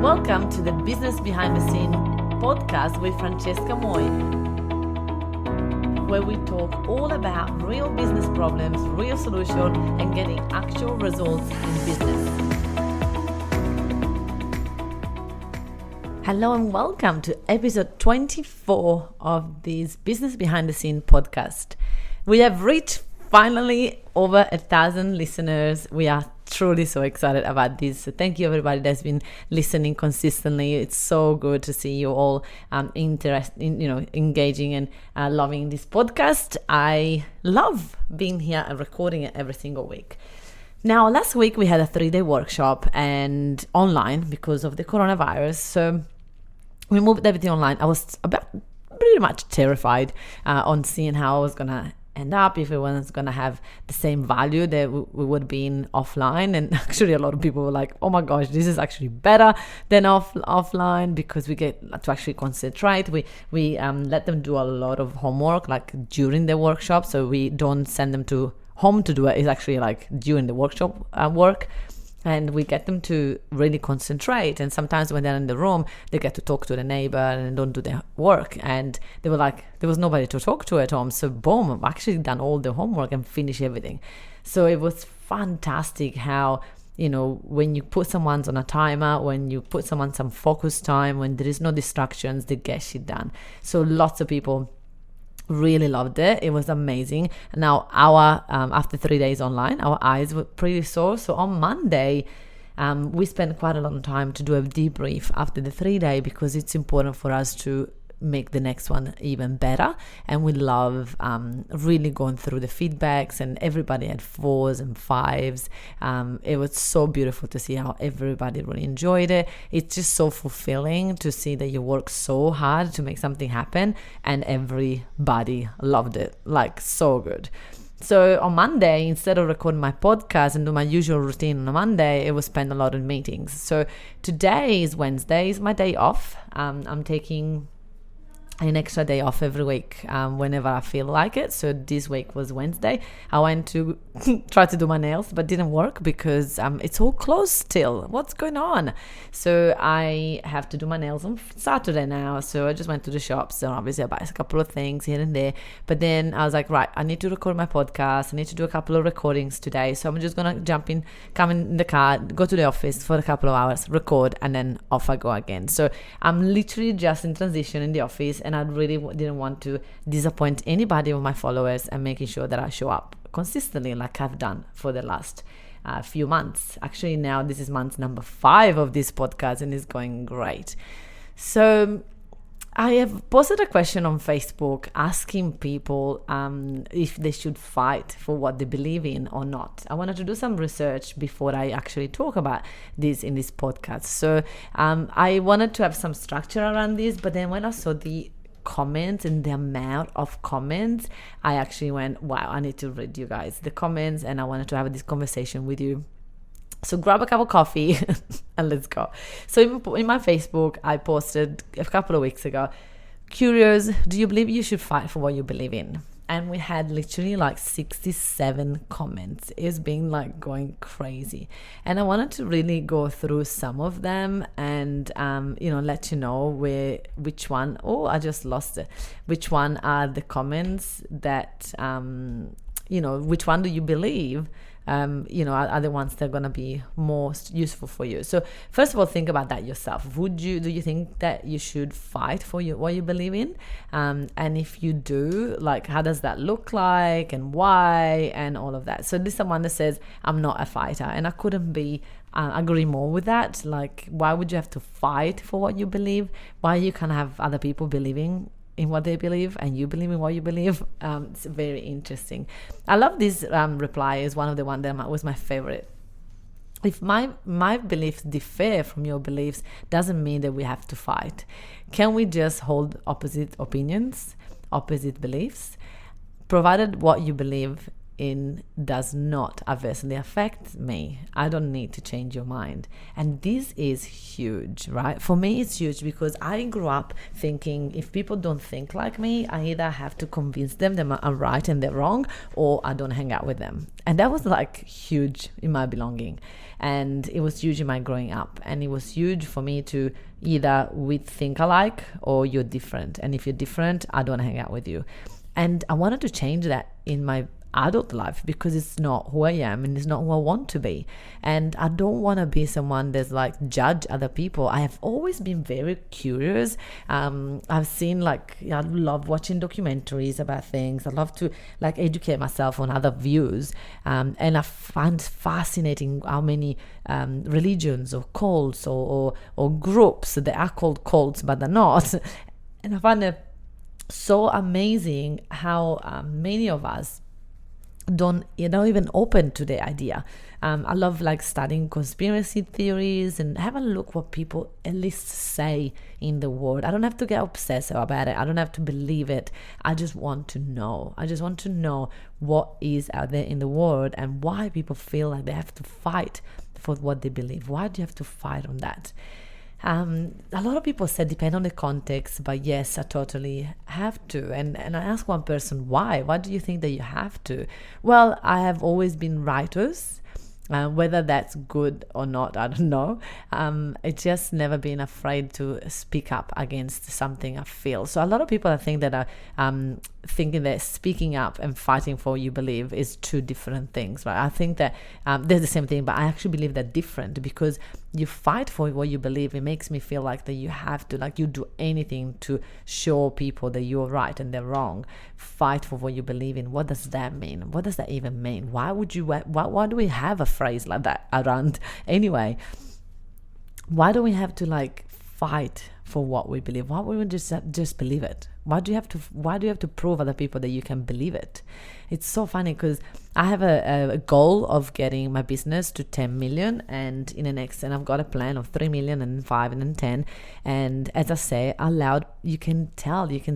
Welcome to the Business Behind the Scene podcast with Francesca Moi, where we talk all about real business problems, real solutions, and getting actual results in business. Hello and welcome to episode 24 of this Business Behind the Scene podcast. We have reached finally over 1,000 listeners. We are truly so excited about this. So thank you everybody that's been listening consistently. It's so good to see you all engaging and loving this podcast. I love being here and recording it every single week. Now, last week we had a 3-day workshop and online because of the coronavirus. So we moved everything online. I was pretty much terrified on seeing how I was gonna end up, if it was going to have the same value that we would be in offline. And actually a lot of people were like, oh my gosh, this is actually better than offline because we get to actually concentrate. We let them do a lot of homework like during the workshop, so we don't send them to home to do it. It's actually like during the workshop work. And we get them to really concentrate. And sometimes when they're in the room, they get to talk to the neighbor and don't do their work. And they were like, there was nobody to talk to at home. So boom, I've actually done all the homework and finished everything. So it was fantastic how, when you put someone on a timer, when you put someone some focus time, when there is no distractions, they get shit done. So lots of people really loved it. It was amazing. Now after 3 days online, our eyes were pretty sore. So on Monday, we spent quite a long time to do a debrief after the 3 day because it's important for us to make the next one even better. And we love really going through the feedbacks, and everybody had 4s and 5s. It was so beautiful to see how everybody really enjoyed it. It's just so fulfilling to see that you work so hard to make something happen and everybody loved it, like so good. So on Monday, instead of recording my podcast and do my usual routine on a Monday, it was spent a lot in meetings. So today is Wednesday, is my day off. I'm taking an extra day off every week whenever I feel like it. So this week was Wednesday. I went to try to do my nails, but didn't work because it's all closed still. What's going on? So I have to do my nails on Saturday now. So I just went to the shops. So obviously I buy a couple of things here and there. But then I was like, right, I need to record my podcast. I need to do a couple of recordings today. So I'm just going to come in the car, go to the office for a couple of hours, record, and then off I go again. So I'm literally just in transition in the office, and I really didn't want to disappoint anybody of my followers and making sure that I show up consistently like I've done for the last few months. Actually, now this is month number 5 of this podcast and it's going great. So I have posted a question on Facebook asking people if they should fight for what they believe in or not. I wanted to do some research before I actually talk about this in this podcast. So I wanted to have some structure around this, but then when I saw the comments and the amount of comments, I actually went, wow, I need to read you guys the comments, and I wanted to have this conversation with you. So grab a cup of coffee and let's go. So in my Facebook, I posted a couple of weeks ago, curious, do you believe you should fight for what you believe in? And we had literally like 67 comments. It's been like going crazy. And I wanted to really go through some of them and, let you know which one, I just lost it. Which one are the comments that, which one do you believe are the ones that are going to be most useful for you. So first of all, think about that yourself. Do you think that you should fight for what you believe in? And if you do, like, how does that look like and why and all of that? So this is someone that says, I'm not a fighter, and I couldn't agree more with that. Like, why would you have to fight for what you believe? Why you can't have other people believing in what they believe and you believe in what you believe? It's very interesting. I love this reply. Is one of the ones that was my favorite. If my beliefs differ from your beliefs, doesn't mean that we have to fight. Can we just hold opposite opinions, opposite beliefs, provided what you believe does not adversely affect me. I don't need to change your mind. And this is huge, right? For me, it's huge because I grew up thinking if people don't think like me, I either have to convince them that I'm right and they're wrong, or I don't hang out with them. And that was like huge in my belonging. And it was huge in my growing up. And it was huge for me to either we think alike or you're different. And if you're different, I don't hang out with you. And I wanted to change that in my adult life because it's not who I am and it's not who I want to be. And I don't want to be someone that's like judge other people. I have always been very curious. I've seen I love watching documentaries about things. I love to like educate myself on other views. And I find fascinating how many religions or cults or groups, they are called cults but they're not. And I find it so amazing how many of us don't even open to the idea. I love like studying conspiracy theories and have a look what people at least say in the world. I don't have to get obsessed about it. I don't have to believe it. I just want to know. I just want to know what is out there in the world and why people feel like they have to fight for what they believe. Why do you have to fight on that? A lot of people said depend on the context, but yes, I totally have to. And I asked one person, why? Why do you think that you have to? Well, I have always been righteous. Whether that's good or not, I don't know. It's just never been afraid to speak up against something I feel. So a lot of people I think that are thinking that speaking up and fighting for what you believe is two different things, right? I think that they're the same thing, but I actually believe they're different because you fight for what you believe. It makes me feel like that you have to, like you do anything to show people that you're right and they're wrong. Fight for what you believe in. What does that mean? What does that even mean? Why do we have a phrase like that around anyway? Why do we have to like fight for what we believe? Why wouldn't we just believe it? Why do you have to prove other people that you can believe it? It's so funny because I have a goal of getting my business to 10 million and I've got a plan of 3 million and 5 and then 10. And as I say out loud, you can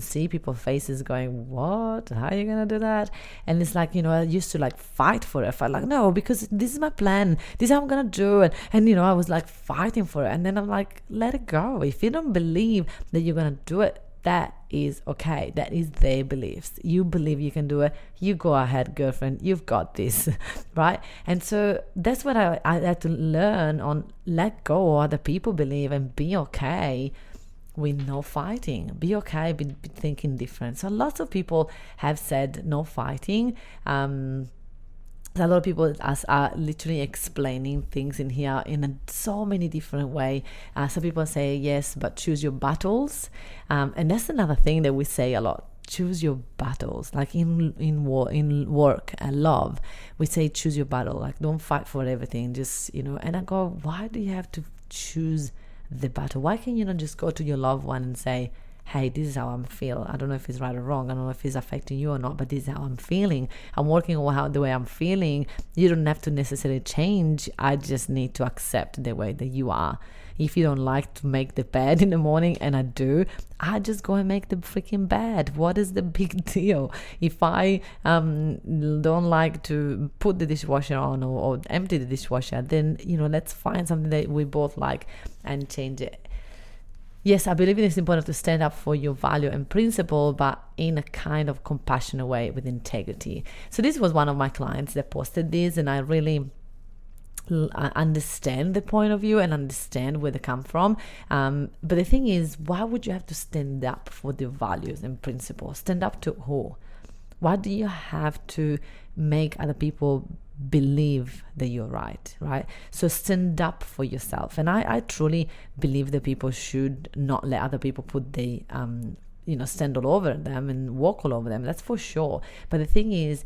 see people's faces going, what? How are you going to do that? And it's like, I used to like fight for it. I felt like, no, because this is my plan. This is how I'm going to do it. And, I was like fighting for it. And then I'm like, let it go. If you don't believe that you're going to do it, that is okay. That is their beliefs. You believe you can do it. You go ahead, girlfriend. You've got this, right? And so that's what I had to learn on. Let go of other people believe and be okay with no fighting. Be okay with thinking different. So lots of people have said no fighting. A lot of people are literally explaining things in here in so many different ways. Some people say yes, but choose your battles, and that's another thing that we say a lot. Choose your battles, like in work and love, we say choose your battle. Like don't fight for everything. Just And I go, why do you have to choose the battle? Why can't you not just go to your loved one and say, hey, this is how I'm feeling. I don't know if it's right or wrong. I don't know if it's affecting you or not, but this is how I'm feeling. I'm working on the way I'm feeling. You don't have to necessarily change. I just need to accept the way that you are. If you don't like to make the bed in the morning, and I do, I just go and make the freaking bed. What is the big deal? If I don't like to put the dishwasher on or empty the dishwasher, then, let's find something that we both like and change it. Yes, I believe it is important to stand up for your value and principle, but in a kind of compassionate way with integrity. So this was one of my clients that posted this, and I really understand the point of view and understand where they come from. But the thing is, why would you have to stand up for the values and principles? Stand up to who? Why do you have to make other people believe that you're right? So stand up for yourself. And I truly believe that people should not let other people put the stand all over them and walk all over them. That's for sure. But the thing is,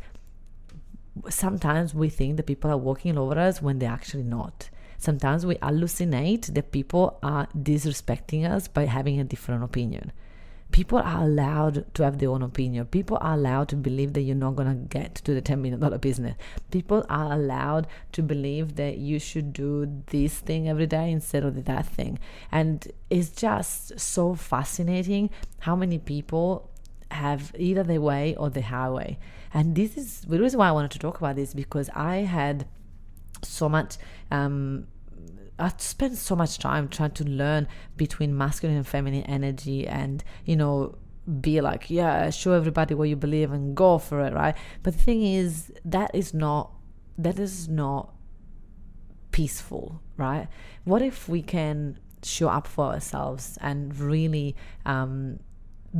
sometimes we think that people are walking all over us when they're actually not. Sometimes we hallucinate that people are disrespecting us by having a different opinion. People are allowed to have their own opinion. People are allowed to believe that you're not going to get to the $10 million business. People are allowed to believe that you should do this thing every day instead of that thing. And it's just so fascinating how many people have either the way or the highway. And this is the reason why I wanted to talk about this, because I had so much I spent so much time trying to learn between masculine and feminine energy, and be like, yeah, show everybody what you believe and go for it, right? But the thing is, that is not peaceful, right? What if we can show up for ourselves and really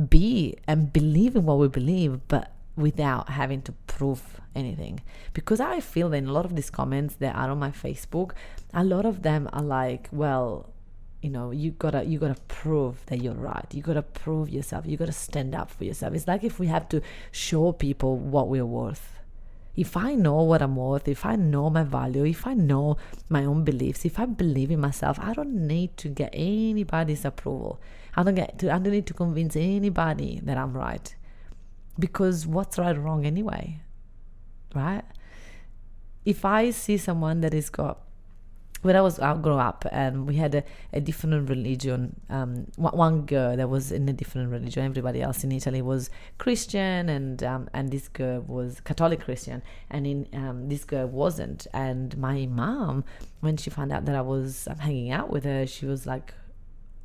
be and believe in what we believe, but without having to prove anything? Because I feel that in a lot of these comments that are on my Facebook, a lot of them are like, well, you gotta prove that you're right. You gotta prove yourself. You gotta stand up for yourself. It's like if we have to show people what we're worth. If I know what I'm worth, if I know my value, if I know my own beliefs, if I believe in myself, I don't need to get anybody's approval. I don't need to convince anybody that I'm right. Because what's right or wrong anyway, right? If I see someone that is got, when I grew up, and we had a different religion, one girl that was in a different religion. Everybody else in Italy was Christian, and this girl was Catholic Christian, and this girl wasn't. And my mom, when she found out that I was hanging out with her, she was like,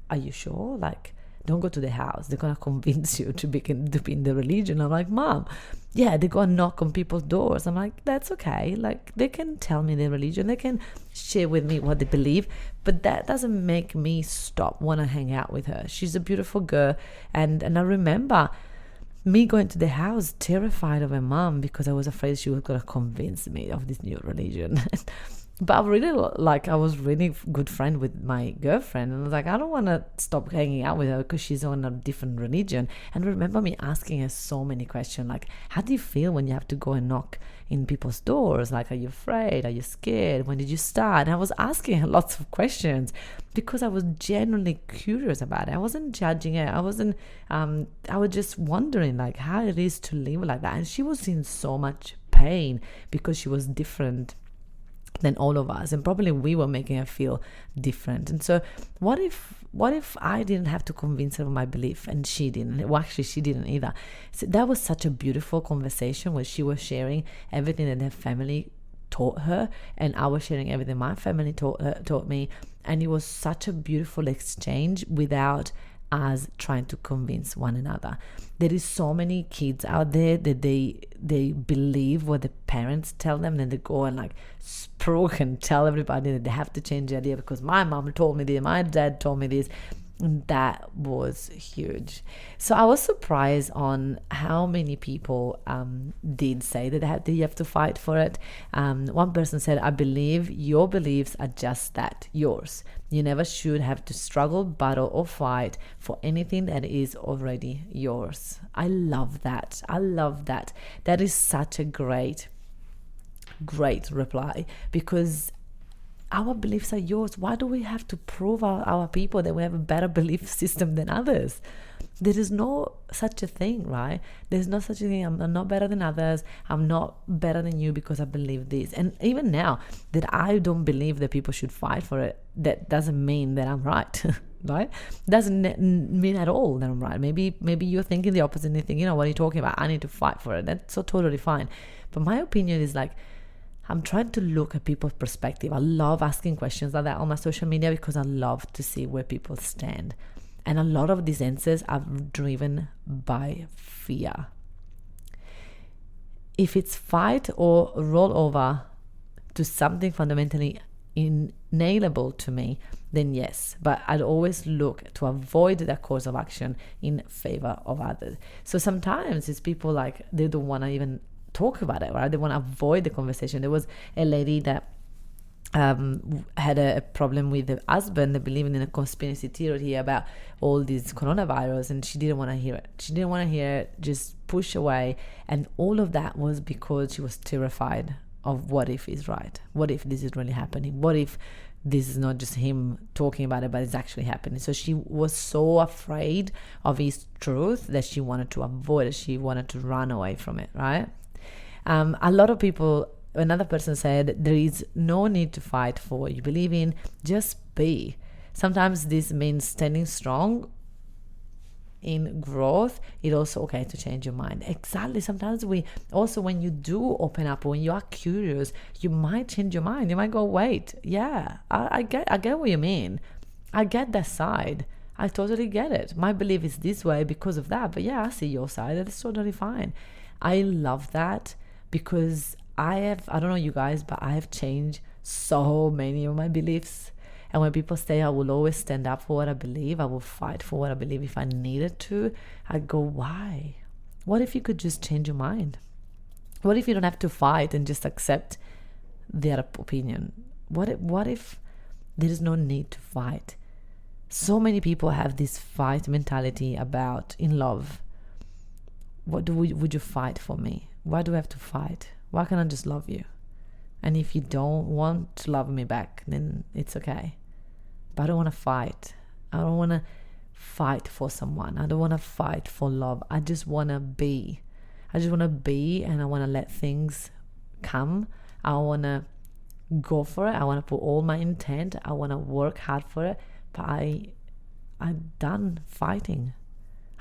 "Are you sure? Like, don't go to the house. They're going to convince you to be in the religion." I'm like, "Mom, yeah, they go and knock on people's doors." I'm like, "That's okay. Like, they can tell me their religion. They can share with me what they believe. But that doesn't make me stop want to hang out with her. She's a beautiful girl." And I remember me going to the house terrified of my mom because I was afraid she was going to convince me of this new religion. But I was really good friend with my girlfriend, and I was like, I don't want to stop hanging out with her because she's on a different religion. And I remember me asking her so many questions, like, how do you feel when you have to go and knock in people's doors? Like, are you afraid? Are you scared? When did you start? And I was asking her lots of questions because I was genuinely curious about it. I wasn't judging her. I was just wondering, like, how it is to live like that. And she was in so much pain because she was different than all of us, and probably we were making her feel different. And so what if I didn't have to convince her of my belief, and she didn't? Well, actually, she didn't either. So that was such a beautiful conversation where she was sharing everything that her family taught her, and I was sharing everything my family taught me, and it was such a beautiful exchange without us trying to convince one another. There is so many kids out there that they believe what the parents tell them, and they go and like sprook and tell everybody that they have to change the idea because my mom told me this, my dad told me this. And that was huge. So I was surprised on how many people did say that you have to fight for it. One person said, "I believe your beliefs are just that, yours. You never should have to struggle, battle, or fight for anything that is already yours." I love that. That is such a great reply, because our beliefs are yours. Why do we have to prove our people that we have a better belief system than others? There is no such a thing, right? There's no such a thing. I'm not better than others. I'm not better than you because I believe this. And even now that I don't believe that people should fight for it, that doesn't mean that I'm right. Right? Doesn't mean at all that I'm right. Maybe you're thinking the opposite and you think, what are you talking about? I need to fight for it. That's so totally fine. But my opinion is like, I'm trying to look at people's perspective. I love asking questions like that on my social media because I love to see where people stand. And a lot of these answers are driven by fear. If it's fight or roll over to something fundamentally inalienable to me, then yes. But I'd always look to avoid that course of action in favor of others. So sometimes it's people like, they don't want to even talk about it, right? They want to avoid the conversation. There was a lady that had a problem with the husband that believing in a conspiracy theory about all this coronavirus, and she didn't want to hear it. She didn't want to hear it, just push away. And all of that was because she was terrified of what if he's right? What if this is really happening? What if this is not just him talking about it, but it's actually happening? So she was so afraid of his truth that she wanted to avoid it. She wanted to run away from it, right? A lot of people, another person said, there is no need to fight for what you believe in, just be. Sometimes this means standing strong in growth, it's also okay to change your mind. Exactly. Sometimes when you do open up, when you are curious, you might change your mind. You might go, wait, yeah, I get what you mean. I get that side. I totally get it. My belief is this way because of that. But yeah, I see your side. That's totally fine. I love that because I don't know you guys, but I have changed so many of my beliefs. And when people say I will always stand up for what I believe, I will fight for what I believe if I needed to, I go, why? What if you could just change your mind? What if you don't have to fight and just accept their opinion? What if there is no need to fight? So many people have this fight mentality about in love. Would you fight for me? Why do I have to fight? Why can't I just love you? And if you don't want to love me back, then it's okay. But I don't want to fight. I don't want to fight for someone. I don't want to fight for love. I just want to be. I just want to be, and I want to let things come. I want to go for it. I want to put all my intent. I want to work hard for it. But I'm done fighting.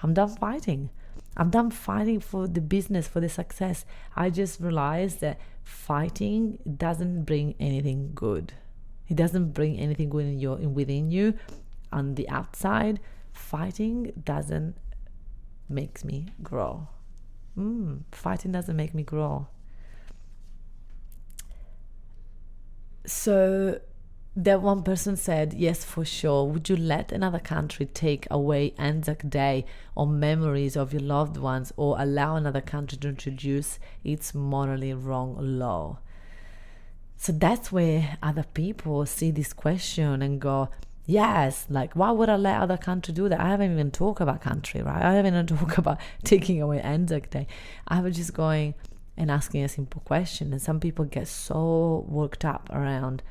I'm done fighting. I'm done fighting for the business, for the success. I just realized that fighting doesn't bring anything good. It doesn't bring anything good within you. On the outside, fighting doesn't make me grow. Fighting doesn't make me grow. So that one person said, yes, for sure. Would you let another country take away Anzac Day or memories of your loved ones, or allow another country to introduce its morally wrong law? So that's where other people see this question and go, yes, like, why would I let other country do that? I haven't even talked about country, right? I haven't even talked about taking away Anzac Day. I was just going and asking a simple question. And some people get so worked up around,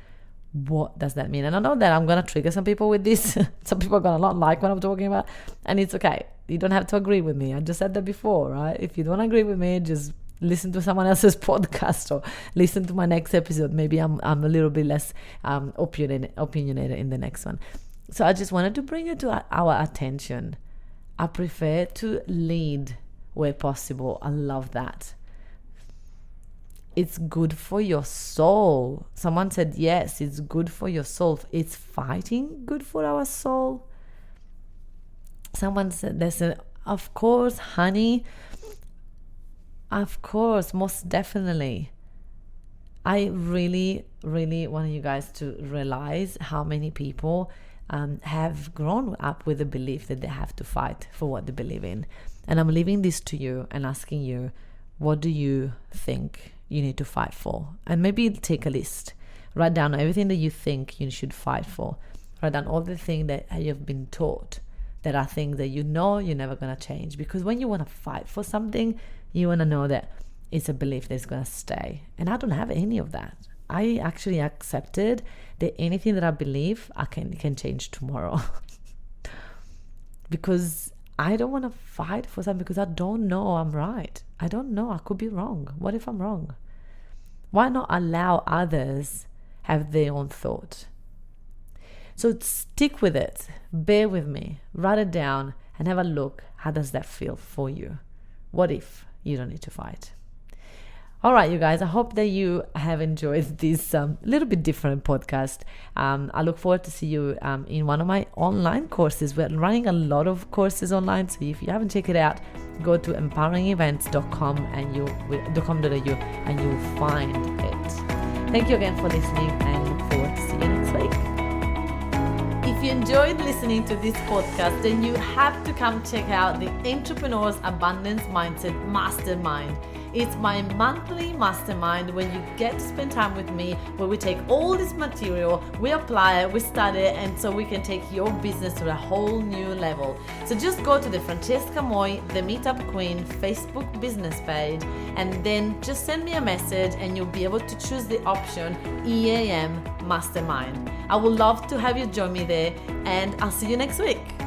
what does that mean? And I know that I'm going to trigger some people with this. Some people are going to not like what I'm talking about. And it's okay. You don't have to agree with me. I just said that before, right? If you don't agree with me, just listen to someone else's podcast or listen to my next episode. Maybe I'm a little bit less opinionated in the next one. So I just wanted to bring it to our attention. I prefer to lead where possible. I love that. It's good for your soul. Someone said, yes, it's good for your soul. It's fighting good for our soul. Someone said, they said, of course, honey. Of course, most definitely. I really, really want you guys to realize how many people have grown up with the belief that they have to fight for what they believe in. And I'm leaving this to you and asking you, what do you think you need to fight for? And maybe take a list. Write down everything that you think you should fight for. Write down all the things that you've been taught that are things that you know you're never going to change. Because when you want to fight for something, you want to know that it's a belief that's going to stay. And I don't have any of that. I actually accepted that anything that I believe I can change tomorrow. Because I don't want to fight for something because I don't know I'm right. I don't know. I could be wrong. What if I'm wrong? Why not allow others have their own thought? So stick with it. Bear with me. Write it down and have a look. How does that feel for you? What if you don't need to fight? All right, you guys, I hope that you have enjoyed this little bit different podcast. I look forward to see you in one of my online courses. We're running a lot of courses online, so if you haven't checked it out, go to empoweringevents.com and .com.au and you'll find it. Thank you again for listening, and look forward to see you next week. If you enjoyed listening to this podcast, then you have to come check out the Entrepreneur's Abundance Mindset Mastermind. It's my monthly mastermind where you get to spend time with me, where we take all this material, we apply it, we study it, and so we can take your business to a whole new level. So just go to the Francesca Moi, the Meetup Queen Facebook business page, and then just send me a message and you'll be able to choose the option EAM Mastermind. I would love to have you join me there, and I'll see you next week.